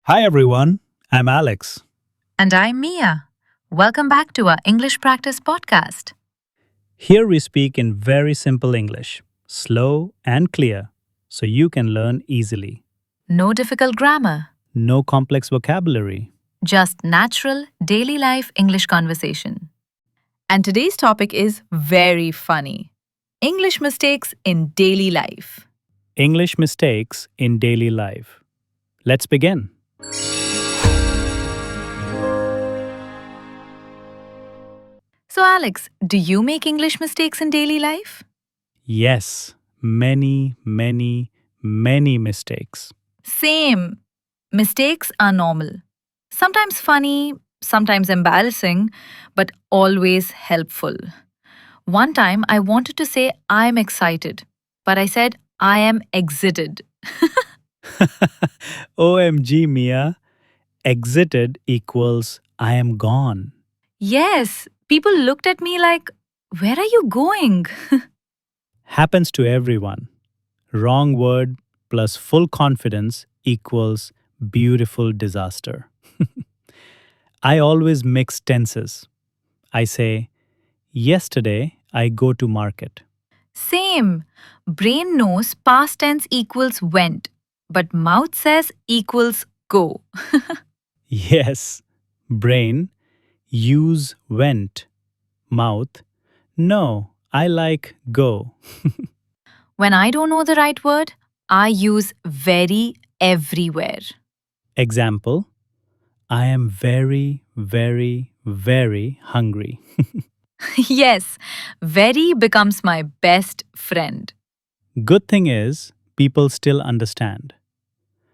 Hi everyone, I'm Alex. And I'm Mia. Welcome back to our English Practice Podcast. Here we speak in very simple English, slow and clear, so you can learn easily. No difficult grammar, No complex vocabulary. just natural, daily life English conversation. And today's topic is very funny English mistakes in daily life. English mistakes in daily life. Let's begin. So, Alex, do you make English mistakes in daily life? Yes, many mistakes. Same. Mistakes are normal. Sometimes funny, sometimes embarrassing, but always helpful. One time I wanted to say I'm excited, but I said I am exited. OMG, Mia. Exited equals I am gone. Yes, people looked at me like, where are you going? Happens to everyone. Wrong word plus full confidence equals beautiful disaster. I always mix tenses. I say, yesterday I go to market. Same. Brain knows past tense equals went, but mouth says equals go. Yes. Brain, use went. Mouth, no, I like go. When I don't know the right word, I use very everywhere. Example, I am very hungry. Yes, very becomes my best friend. Good thing is, people still understand.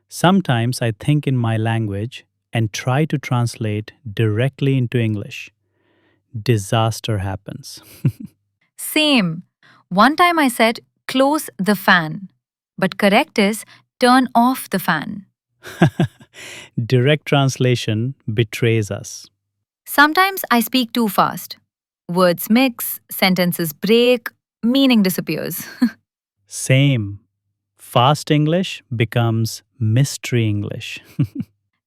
Sometimes I think in my language and try to translate directly into English. Disaster happens. Same. One time I said, close the fan. But correct is, turn off the fan. Direct translation betrays us. Sometimes I speak too fast. Words mix, sentences break, meaning disappears. Same. Fast English becomes mystery English.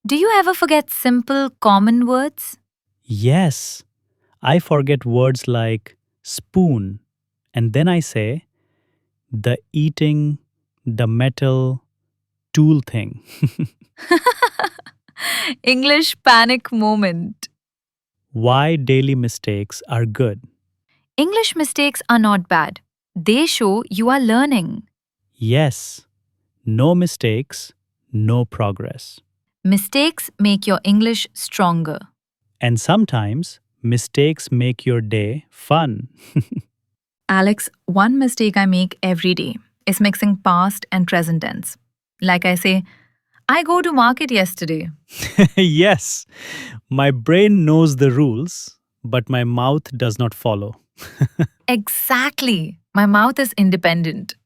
Do you ever forget simple, common words? Yes, I forget words like spoon, and then I say the eating, the metal, tool thing. English panic moment. Why daily mistakes are good. English mistakes are not bad. They show you are learning. Yes, no mistakes, no progress. Mistakes make your English stronger. And sometimes mistakes make your day fun. Alex, one mistake I make every day is mixing past and present tense. Like I say, I go to market yesterday. Yes, my brain knows the rules, but my mouth does not follow. Exactly. My mouth is independent.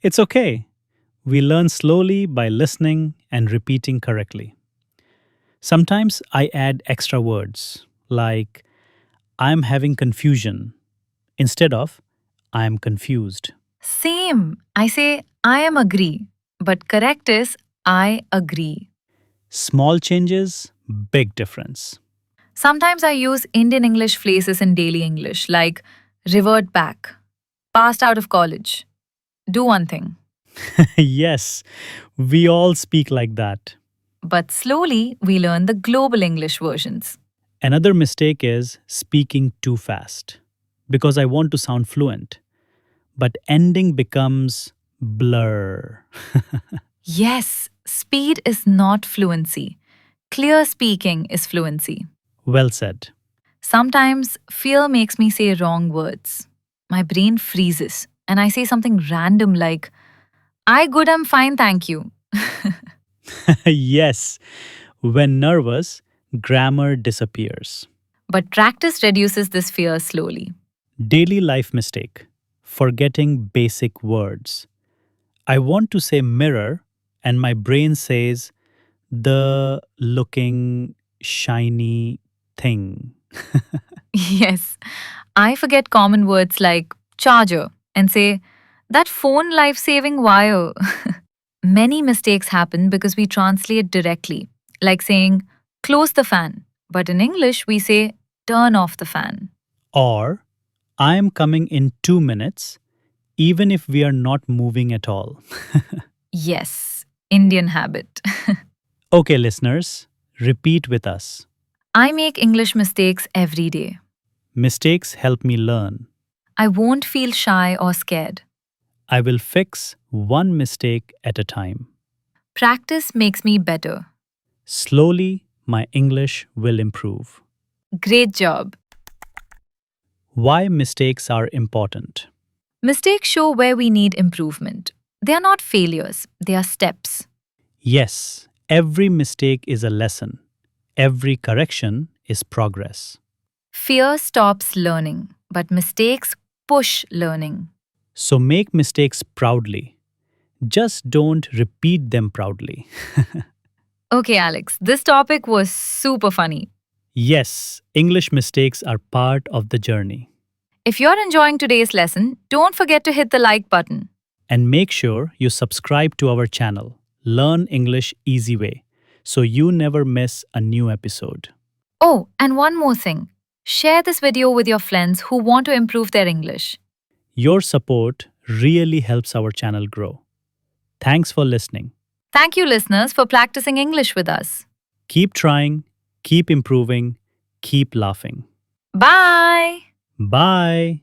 It's okay. We learn slowly by listening and repeating correctly. Sometimes I add extra words like I'm having confusion instead of I'm confused. Same. I say I am agree, but correct is I agree. Small changes, big difference. Sometimes I use Indian English phrases in daily English like revert back, passed out of college, do one thing. Yes, we all speak like that. But slowly we learn the global English versions. Another mistake is speaking too fast because I want to sound fluent, but ending becomes blur. Yes, speed is not fluency. Clear speaking is fluency. Well said. Sometimes fear makes me say wrong words. My brain freezes and I say something random like, I good, I'm fine, thank you. Yes, when nervous, grammar disappears. But practice reduces this fear slowly. Daily life mistake forgetting basic words. I want to say mirror, and my brain says the looking shiny thing. Yes, I forget common words like charger and say, that phone life saving wire. Many mistakes happen because we translate directly, like saying, close the fan. But in English, we say, turn off the fan. Or, I am coming in 2 minutes, even if we are not moving at all. Yes, Indian habit. Okay, listeners, repeat with us. I make English mistakes every day. Mistakes help me learn. I won't feel shy or scared. I will fix one mistake at a time. Practice makes me better. Slowly, my English will improve. Great job. Why mistakes are important. Mistakes show where we need improvement. They are not failures, they are steps. Yes, every mistake is a lesson. Every correction is progress. Fear stops learning, but mistakes push learning. So make mistakes proudly. Just don't repeat them proudly. Okay, Alex, this topic was super funny. Yes, English mistakes are part of the journey. If you're enjoying today's lesson, don't forget to hit the like button. And make sure you subscribe to our channel, Learn English Easy Way, so you never miss a new episode. Oh, and one more thing. Share this video with your friends who want to improve their English. Your support really helps our channel grow. Thanks for listening. Thank you, listeners, for practicing English with us. Keep trying, keep improving, keep laughing. Bye! Bye.